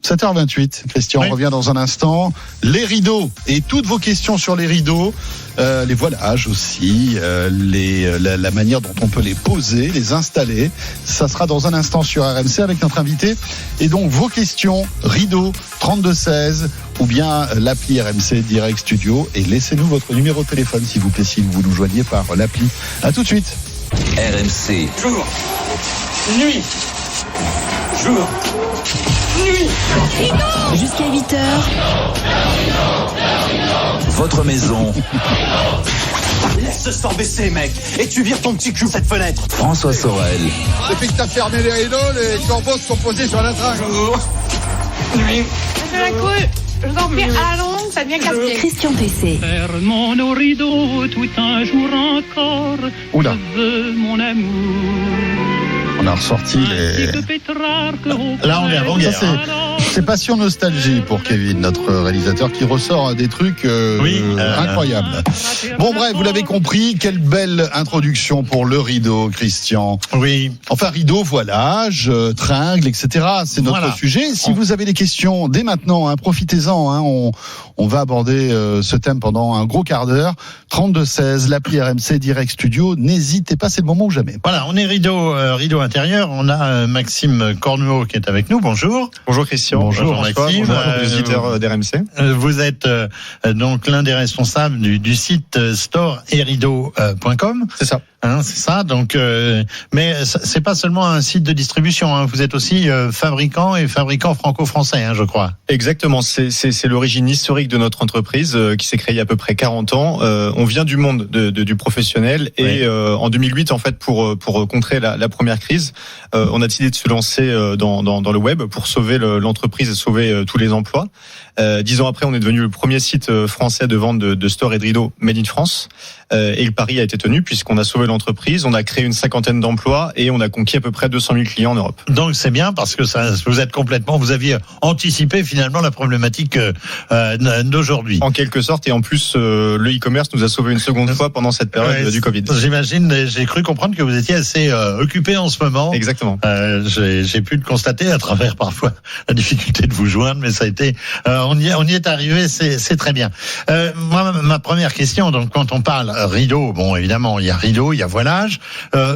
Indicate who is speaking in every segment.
Speaker 1: 7h28, Christian, on revient dans un instant. Les rideaux et toutes vos questions sur les rideaux, les voilages aussi, la manière dont on peut les poser, les installer. Ça sera dans un instant sur RMC avec notre invité. Et donc vos questions, rideaux, 3216 ou bien l'appli RMC Direct Studio. Et laissez-nous votre numéro de téléphone s'il vous plaît, si vous nous joignez par l'appli. À tout de suite.
Speaker 2: RMC.
Speaker 3: Jour. Nuit. Jour. Nuit.
Speaker 4: Jusqu'à 8h.
Speaker 2: Votre maison.
Speaker 3: Laisse ce sang baisser, mec. Et tu vires ton petit cul cette fenêtre.
Speaker 2: François Sorel.
Speaker 5: Depuis que t'as fermé les rideaux, les corbeaux sont posés sur la tringle.
Speaker 3: Jour. Nuit.
Speaker 6: C'est la cool. Je vous en prie, allons, ça devient casse-pied.
Speaker 4: Christian Pesset.
Speaker 7: Fermons nos rideaux tout un jour encore.
Speaker 1: Oula.
Speaker 7: Je veux mon amour.
Speaker 1: On a ressorti les... Là, on est avant-guerre. C'est Passion Nostalgie pour Kevin, notre réalisateur, qui ressort des trucs incroyables. Bon, bref, vous l'avez compris, quelle belle introduction pour le rideau, Christian.
Speaker 8: Oui.
Speaker 1: Enfin, rideau, voilage, tringle, etc. C'est notre sujet. Si vous avez des questions dès maintenant, profitez-en. On va aborder ce thème pendant un gros quart d'heure. 3216, l'appli RMC Direct Studio. N'hésitez pas, c'est le moment ou jamais.
Speaker 8: Voilà, on est rideau intérieur. On a Maxime Cornuau qui est avec nous. Bonjour.
Speaker 9: Bonjour Christian.
Speaker 8: Bonjour Maxime.
Speaker 9: Bonjour les auditeurs d'RMC.
Speaker 8: Vous êtes donc l'un des responsables du site store-et-rideau.com.
Speaker 9: C'est ça.
Speaker 8: C'est ça. Donc, mais c'est pas seulement un site de distribution. Vous êtes aussi fabricant franco-français, je crois.
Speaker 9: Exactement. C'est l'origine historique de notre entreprise qui s'est créée il y a à peu près 40 ans. On vient du monde du professionnel et en 2008, en fait, pour contrer la première crise, on a décidé de se lancer dans le web pour sauver l'entreprise et sauver tous les emplois. 10 ans après, on est devenu le premier site français de vente de store et de rideaux made in France. Et le pari a été tenu puisqu'on a sauvé l'entreprise, on a créé une 50aine d'emplois et on a conquis à peu près 200 000 clients en Europe.
Speaker 8: Donc c'est bien parce que vous aviez anticipé finalement la problématique d'aujourd'hui.
Speaker 9: En quelque sorte, et en plus le e-commerce nous a sauvé une seconde fois pendant cette période du Covid.
Speaker 8: J'imagine, j'ai cru comprendre que vous étiez assez occupé en ce moment.
Speaker 9: Exactement.
Speaker 8: J'ai pu le constater à travers parfois la difficulté de vous joindre, mais ça a été, on y est arrivé, c'est très bien. Moi, ma première question, donc quand on parle rideau, bon évidemment il y a rideau, il y a voilage,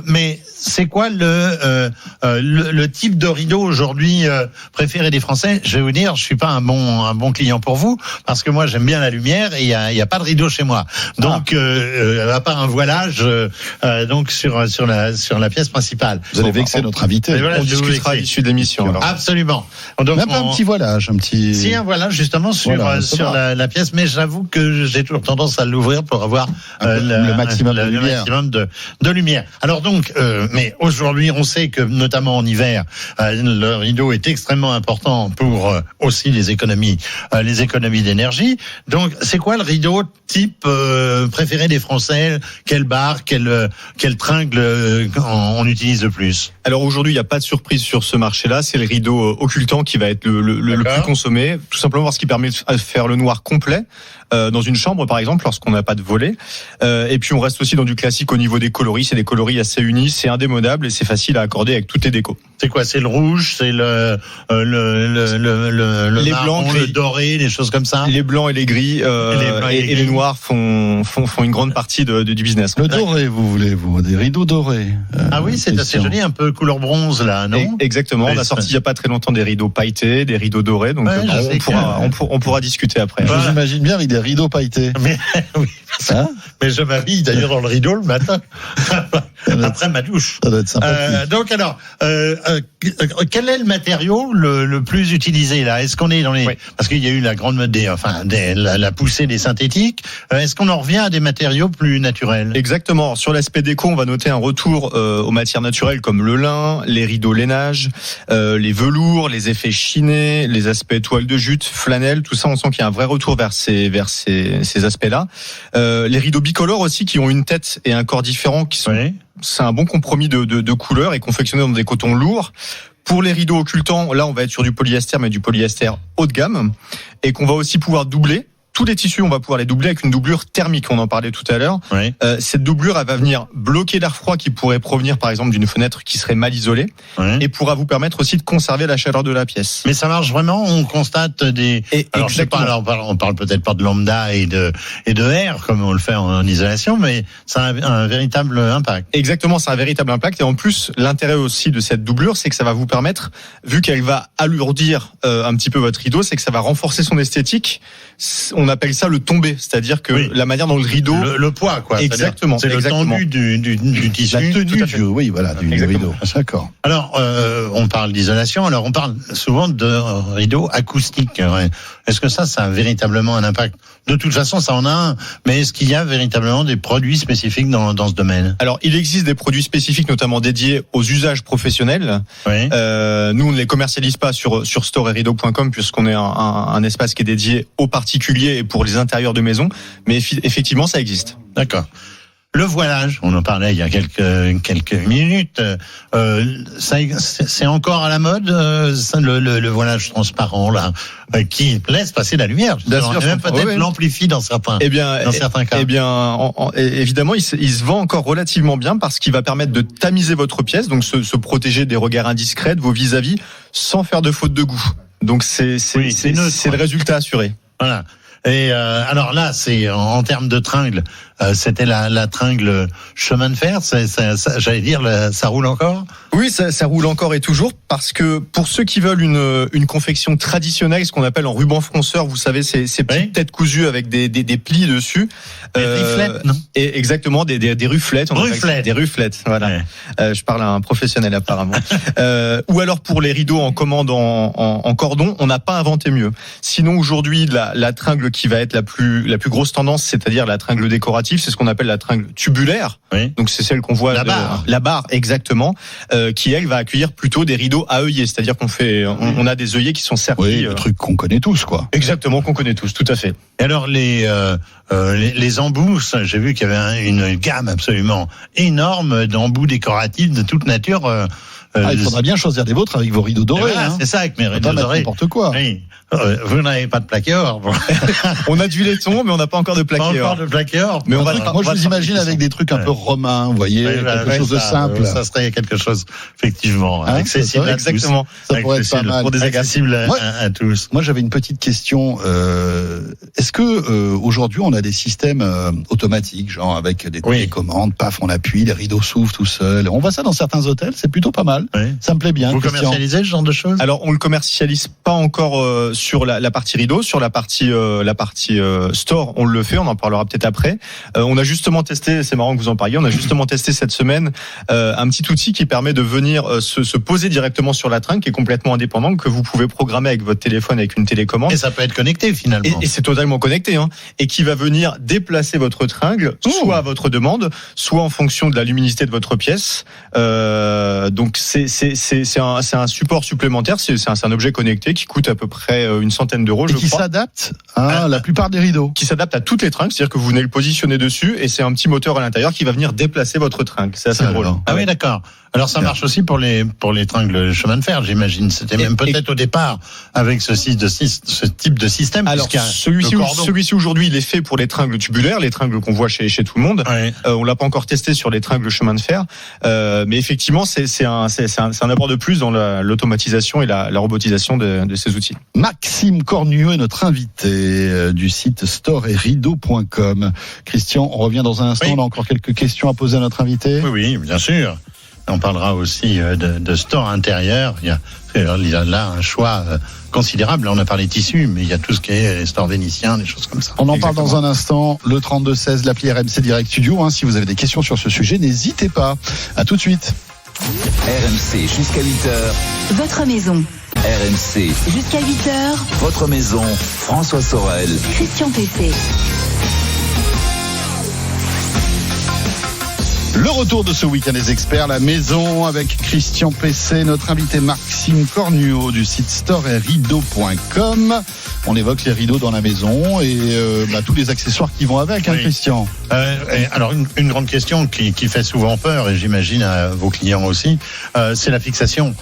Speaker 8: mais c'est quoi le type de rideau aujourd'hui préféré des Français? Je vais vous dire, je suis pas un bon client pour vous parce que moi j'aime bien la lumière et il y a pas de rideau chez moi. Donc à part un voilage donc sur la pièce principale.
Speaker 1: Vous allez vexer notre invité.
Speaker 8: Voilà,
Speaker 9: on discutera à l'issue de l'émission. Alors.
Speaker 8: Absolument. Donc,
Speaker 1: même pas un petit voilage, un petit.
Speaker 8: Si un voilage justement sur la pièce, mais j'avoue que j'ai toujours tendance à l'ouvrir pour avoir
Speaker 1: le maximum
Speaker 8: de lumière. Alors donc, mais aujourd'hui, on sait que notamment en hiver, le rideau est extrêmement important pour aussi les économies d'énergie. Donc, c'est quoi le rideau type préféré des Français? Quelle barre, quelle tringle on utilise le plus?
Speaker 9: Alors aujourd'hui, il n'y a pas de surprise sur ce marché-là. C'est le rideau occultant qui va être le plus consommé, tout simplement parce qu'il permet de faire le noir complet dans une chambre, par exemple, lorsqu'on n'a pas de volet. Et puis on reste aussi dans du classique au niveau des coloris. C'est des coloris assez unis, c'est indémodable et c'est facile à accorder avec toutes les décos.
Speaker 8: C'est quoi? C'est le rouge, c'est le
Speaker 9: les
Speaker 8: marron,
Speaker 9: blancs,
Speaker 8: le doré, les choses comme ça.
Speaker 9: Les blancs et les gris et les noirs font une grande partie du business.
Speaker 1: Le doré, vous voulez des rideaux dorés.
Speaker 8: Ah oui, c'est assez joli, un peu couleur bronze là, non?
Speaker 9: Exactement. On a sorti il y a pas très longtemps des rideaux pailletés, des rideaux dorés. Donc on pourra discuter après.
Speaker 1: Je vous imagine bien avec des rideaux pailletés.
Speaker 8: Mais oui. Mais je m'habille d'ailleurs dans le rideau le matin après ma douche.
Speaker 1: Ça doit être sympa.
Speaker 8: Donc alors, quel est le matériau le plus utilisé là? Est-ce qu'on est dans les parce qu'il y a eu la grande mode la poussée des synthétiques. Est-ce qu'on en revient à des matériaux plus naturels?
Speaker 9: Exactement. Sur l'aspect déco, on va noter un retour aux matières naturelles comme le lin, les rideaux lainage, les velours, les effets chinés, les aspects toile de jute, flanelle. Tout ça, on sent qu'il y a un vrai retour vers ces aspects-là. Les rideaux bicolores aussi qui ont une tête et un corps différents qui sont c'est un bon compromis de couleurs et confectionné dans des cotons lourds. Pour les rideaux occultants, là on va être sur du polyester mais du polyester haut de gamme et qu'on va aussi pouvoir doubler tous les tissus, on va pouvoir les doubler avec une doublure thermique, on en parlait tout à l'heure.
Speaker 8: Oui.
Speaker 9: Cette doublure, elle va venir bloquer l'air froid qui pourrait provenir par exemple d'une fenêtre qui serait mal isolée, et pourra vous permettre aussi de conserver la chaleur de la pièce.
Speaker 8: Mais ça marche vraiment, on constate des... Alors je sais pas, on parle peut-être pas de lambda et de air comme on le fait en isolation, mais ça a un véritable impact.
Speaker 9: Exactement, c'est un véritable impact, et en plus l'intérêt aussi de cette doublure, c'est que ça va vous permettre, vu qu'elle va alourdir un petit peu votre rideau, c'est que ça va renforcer son esthétique. On appelle ça le tombé, c'est-à-dire que la manière dont le rideau,
Speaker 8: le poids, quoi.
Speaker 9: Exactement.
Speaker 8: C'est le tendu du tissu.
Speaker 1: La tenue du rideau. D'accord.
Speaker 8: Alors, on parle d'isolation. Alors, on parle souvent de rideau acoustique. Est-ce que ça a véritablement un impact? De toute façon, ça en a un. Mais est-ce qu'il y a véritablement des produits spécifiques dans ce domaine?
Speaker 9: Alors, il existe des produits spécifiques, notamment dédiés aux usages professionnels.
Speaker 8: Oui.
Speaker 9: Nous, on ne les commercialise pas sur store-et-rideau.com puisqu'on est un espace qui est dédié aux particuliers et pour les intérieurs de maison. Mais effectivement, ça existe.
Speaker 8: D'accord. Le voilage, on en parlait il y a quelques minutes. C'est encore à la mode, le voilage transparent là, qui laisse passer la lumière.
Speaker 9: Bien sûr,
Speaker 8: même peut-être l'amplifie dans certains cas.
Speaker 9: Évidemment, il se vend encore relativement bien parce qu'il va permettre de tamiser votre pièce, donc se protéger des regards indiscrets de vos vis-à-vis, sans faire de faute de goût. Donc c'est le résultat assuré.
Speaker 8: Voilà. Et alors là, c'est en termes de tringle, c'était la tringle chemin de fer. J'allais dire, ça roule encore.
Speaker 9: Oui, ça roule encore et toujours, parce que pour ceux qui veulent une confection traditionnelle, ce qu'on appelle en ruban fronceur, vous savez, ces petites têtes cousues avec des plis dessus.
Speaker 8: Des riflettes, non?
Speaker 9: Et exactement, des ruflettes. Des ruflettes, voilà. Ouais. Je parle à un professionnel apparemment. Ou alors pour les rideaux en commande en cordon, on n'a pas inventé mieux. Sinon aujourd'hui, la tringle qui va être la plus grosse tendance, c'est-à-dire la tringle décorative, c'est ce qu'on appelle la tringle tubulaire. Oui. Donc c'est celle qu'on voit la barre exactement, qui elle va accueillir plutôt des rideaux à œillets, c'est-à-dire on a des œillets qui sont servis.
Speaker 1: Oui, le truc qu'on connaît tous, quoi.
Speaker 9: Exactement, qu'on connaît tous, tout à fait.
Speaker 8: Et alors les embouts, j'ai vu qu'il y avait une gamme absolument énorme d'embouts décoratifs de toute nature.
Speaker 1: Il faudra bien choisir des vôtres avec vos rideaux dorés.
Speaker 8: Voilà, c'est ça, avec mes rideaux dorés.
Speaker 1: N'importe quoi.
Speaker 8: Oui. Vous n'avez pas de plaqué or.
Speaker 9: On a du laiton, mais on n'a pas encore de plaqué or.
Speaker 8: Mais
Speaker 1: moi, je vous imagine avec des trucs un peu romains, vous voyez, quelque chose de simple.
Speaker 8: Ça serait quelque chose, effectivement, accessible à tous.
Speaker 9: Exactement.
Speaker 1: Ça pourrait être pas mal.
Speaker 8: Pour des accessibles à tous.
Speaker 1: Moi, j'avais une petite question. Est-ce que aujourd'hui, on a des systèmes automatiques, genre avec des télécommandes, paf, on appuie, les rideaux s'ouvrent tout seuls. On voit ça dans certains hôtels, c'est plutôt pas mal. Oui. Ça me plaît bien.
Speaker 8: Vous commercialisez ce genre de choses?
Speaker 9: Alors, on le commercialise pas encore sur la partie rideau, sur la partie store, on le fait, on en parlera peut-être après. On a justement testé, c'est marrant que vous en parliez, on a justement testé cette semaine un petit outil qui permet de venir se poser directement sur la tringle, qui est complètement indépendant, que vous pouvez programmer avec votre téléphone avec une télécommande.
Speaker 8: Et ça peut être connecté finalement.
Speaker 9: Et c'est totalement connecté, et qui va venir déplacer votre tringle, soit à votre demande, soit en fonction de la luminosité de votre pièce. Donc c'est un support supplémentaire, c'est un objet connecté qui coûte à peu près une centaine d'euros, je crois.
Speaker 1: Et qui s'adapte à la plupart des rideaux.
Speaker 9: Qui s'adapte à toutes les tringles, c'est-à-dire que vous venez le positionner dessus et c'est un petit moteur à l'intérieur qui va venir déplacer votre tringle. C'est assez drôle.
Speaker 8: Ah oui, d'accord. Alors ça marche aussi pour les tringles chemin de fer, j'imagine. C'était même peut-être au départ avec ce type de système.
Speaker 9: Alors celui-ci aujourd'hui, il est fait pour les tringles tubulaires, les tringles qu'on voit chez tout le monde. Ouais. On l'a pas encore testé sur les tringles chemin de fer, mais effectivement c'est un apport de plus dans l'automatisation et la robotisation de ces outils.
Speaker 1: Maxime Cornuau est notre invité du site store-et-rideau.com. Christian, on revient dans un instant. Oui. On a encore quelques questions à poser à notre invité.
Speaker 8: Oui, bien sûr. On parlera aussi de store intérieur. Il y a là un choix considérable. Là, on a parlé tissus, mais il y a tout ce qui est store vénitien, des choses comme ça.
Speaker 1: On en parle dans un instant. Le 3216, l'appli RMC Direct Studio. Si vous avez des questions sur ce sujet, n'hésitez pas. À tout de suite.
Speaker 2: RMC jusqu'à 8h.
Speaker 4: Votre maison.
Speaker 2: RMC
Speaker 4: jusqu'à 8h.
Speaker 2: Votre maison. François Sorel.
Speaker 4: Christian Pesset.
Speaker 1: Le retour de ce week-end des experts, la maison avec Christian Pesset, notre invité Maxime Cornuau du site store-et-rideau.com. On évoque les rideaux dans la maison et tous les accessoires qui vont avec, Christian.
Speaker 8: Alors une grande question qui fait souvent peur, et j'imagine à vos clients aussi, c'est la fixation.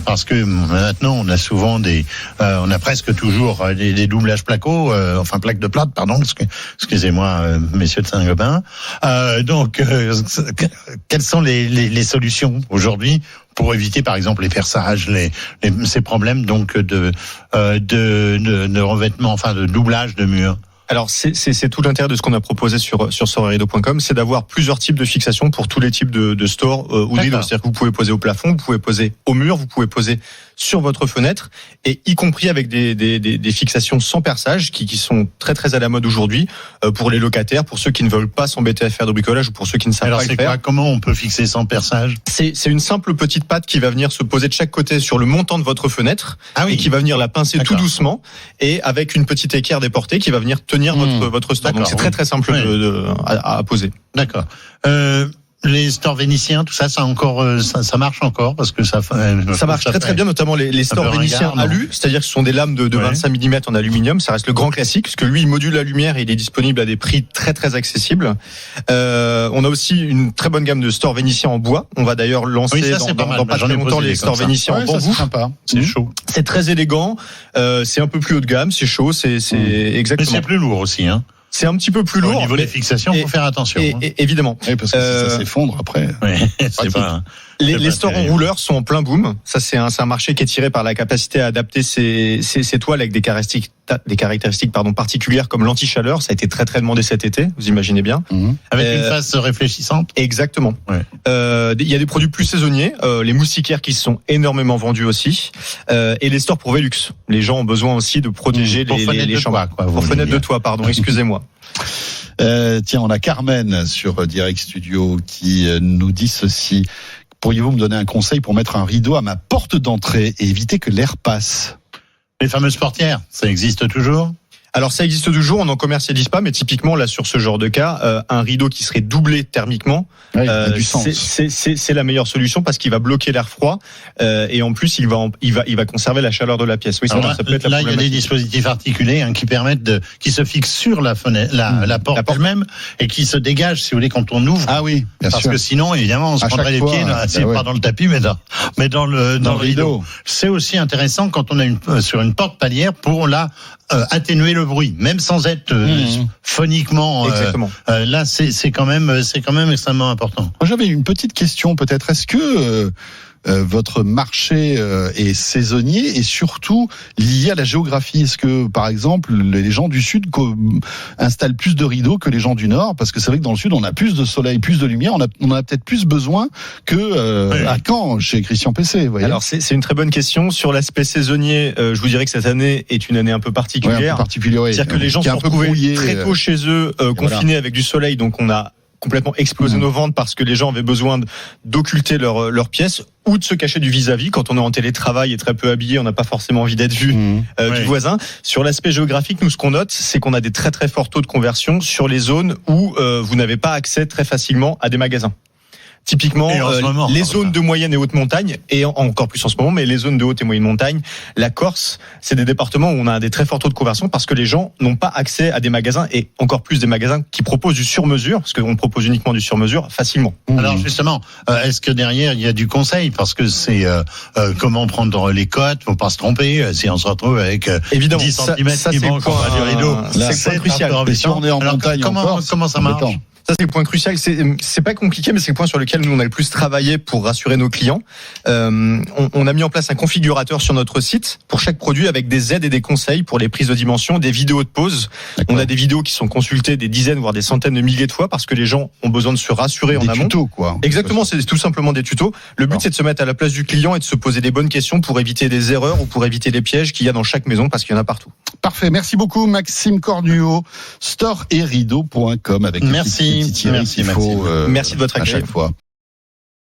Speaker 8: parce que maintenant on a souvent on a presque toujours des doublages placo, plaques de plate, pardon, excusez-moi, messieurs de Saint-Gobain. Quelles sont les solutions aujourd'hui pour éviter, par exemple, les perçages, ces problèmes donc de revêtement, de doublage de murs?
Speaker 9: Alors c'est tout l'intérêt de ce qu'on a proposé sur storerideau.com, c'est d'avoir plusieurs types de fixations pour tous les types de stores ou de rideaux. C'est-à-dire que vous pouvez poser au plafond, vous pouvez poser au mur, vous pouvez poser sur votre fenêtre, et y compris avec des fixations sans perçage qui sont très très à la mode aujourd'hui pour les locataires, pour ceux qui ne veulent pas s'embêter à faire de bricolage ou pour ceux qui ne savent pas le faire.
Speaker 8: Alors comment on peut fixer sans perçage?
Speaker 9: C'est une simple petite patte qui va venir se poser de chaque côté sur le montant de votre fenêtre et qui va venir la pincer tout doucement et avec une petite équerre déportée qui va venir tenir votre store. Donc c'est très très simple à poser.
Speaker 8: D'accord. Les stores vénitiens, tout ça, ça marche encore parce que ça
Speaker 9: marche très très bien, notamment les stores vénitiens alu, c'est-à-dire que ce sont des lames de 25 mm en aluminium. Ça reste le grand classique parce que lui, il module la lumière et il est disponible à des prix très très accessibles. On a aussi une très bonne gamme de stores vénitiens en bois. On va d'ailleurs lancer dans pas très longtemps les stores vénitiens en bambou.
Speaker 1: C'est sympa, c'est chaud.
Speaker 9: C'est très élégant, c'est un peu plus haut de gamme, c'est chaud, c'est exactement.
Speaker 8: Mais c'est plus lourd aussi, hein.
Speaker 9: C'est un petit peu plus lourd.
Speaker 8: Au niveau des fixations, il faut faire attention.
Speaker 9: Évidemment.
Speaker 1: Oui, parce que ça s'effondre après.
Speaker 9: Les stores en rouleur sont en plein boom. Ça, c'est un marché qui est tiré par la capacité à adapter ses toiles avec des caractéristiques particulières comme l'anti-chaleur. Ça a été très très demandé cet été, vous imaginez bien.
Speaker 8: Avec une face réfléchissante.
Speaker 9: Exactement.
Speaker 8: Ouais.
Speaker 9: Il y a des produits plus saisonniers, les moustiquaires qui sont énormément vendus aussi, et les stores pour Velux. Les gens ont besoin aussi de protéger les chambres. Pour fenêtre de toit, pardon, excusez-moi.
Speaker 1: Tiens, on a Carmen sur Direct Studio qui nous dit ceci. Pourriez-vous me donner un conseil pour mettre un rideau à ma porte d'entrée et éviter que l'air passe?
Speaker 8: Les fameuses portières, ça existe toujours?
Speaker 9: Alors ça existe toujours, on n'en commercialise pas, mais typiquement là sur ce genre de cas, un rideau qui serait doublé thermiquement, c'est la meilleure solution parce qu'il va bloquer l'air froid et en plus il va conserver la chaleur de la pièce. Oui, ça peut être
Speaker 8: là il y a des dispositifs articulés qui permettent qui se fixent sur la fenêtre, la porte elle-même et qui se dégagent si vous voulez quand on ouvre.
Speaker 1: Ah oui, bien
Speaker 8: parce
Speaker 1: sûr.
Speaker 8: que sinon évidemment on se prendrait les pieds pas dans le tapis mais dans le rideau. C'est aussi intéressant quand on a sur une porte palière pour atténuer le bruit, même sans être phoniquement. Là, c'est quand même extrêmement important.
Speaker 1: Moi, j'avais une petite question, peut-être. Est-ce que votre marché est saisonnier et surtout lié à la géographie? Est-ce que, par exemple, les gens du Sud installent plus de rideaux que les gens du Nord? Parce que c'est vrai que dans le Sud, on a plus de soleil, plus de lumière, on a peut-être plus besoin que à Caen, chez Christian PC. Vous voyez.
Speaker 9: Alors, c'est une très bonne question. Sur l'aspect saisonnier, je vous dirais que cette année est une année un peu particulière. C'est-à-dire que les gens se sont retrouvés très tôt chez eux, confinés avec du soleil, donc on a complètement explosé nos ventes parce que les gens avaient besoin d'occulter leur pièce ou de se cacher du vis-à-vis. Quand on est en télétravail et très peu habillé, on n'a pas forcément envie d'être vu du voisin. Sur l'aspect géographique, nous, ce qu'on note, c'est qu'on a des très très forts taux de conversion sur les zones où vous n'avez pas accès très facilement à des magasins. Typiquement, les zones de moyenne et haute montagne, et encore plus en ce moment, mais les zones de haute et moyenne montagne, la Corse, c'est des départements où on a des très forts taux de conversion parce que les gens n'ont pas accès à des magasins et encore plus des magasins qui proposent du sur-mesure, parce qu'on propose uniquement du sur-mesure facilement.
Speaker 8: Alors justement, est-ce que derrière il y a du conseil? Parce que c'est comment prendre les cotes, faut pas se tromper, si on se retrouve avec 10 cm qui manquent du rideau.
Speaker 9: C'est crucial.
Speaker 1: Et si on est en montagne,
Speaker 8: comment ça marche?
Speaker 9: Ça, c'est le point crucial. C'est pas compliqué, mais c'est le point sur lequel nous, on a le plus travaillé pour rassurer nos clients. On a mis en place un configurateur sur notre site pour chaque produit avec des aides et des conseils pour les prises de dimension, des vidéos de pause. On a des vidéos qui sont consultées des dizaines, voire des centaines de milliers de fois parce que les gens ont besoin de se rassurer en amont.
Speaker 1: Des tutos, quoi.
Speaker 9: Exactement, c'est tout simplement des tutos. Le but, c'est de se mettre à la place du client et de se poser des bonnes questions pour éviter des erreurs ou pour éviter les pièges qu'il y a dans chaque maison parce qu'il y en a partout.
Speaker 1: Parfait. Merci beaucoup, Maxime Cornuau, storerideau.com avec
Speaker 8: Merci.
Speaker 1: Merci de votre accueil.
Speaker 9: Merci de votre accueil.
Speaker 1: À chaque fois.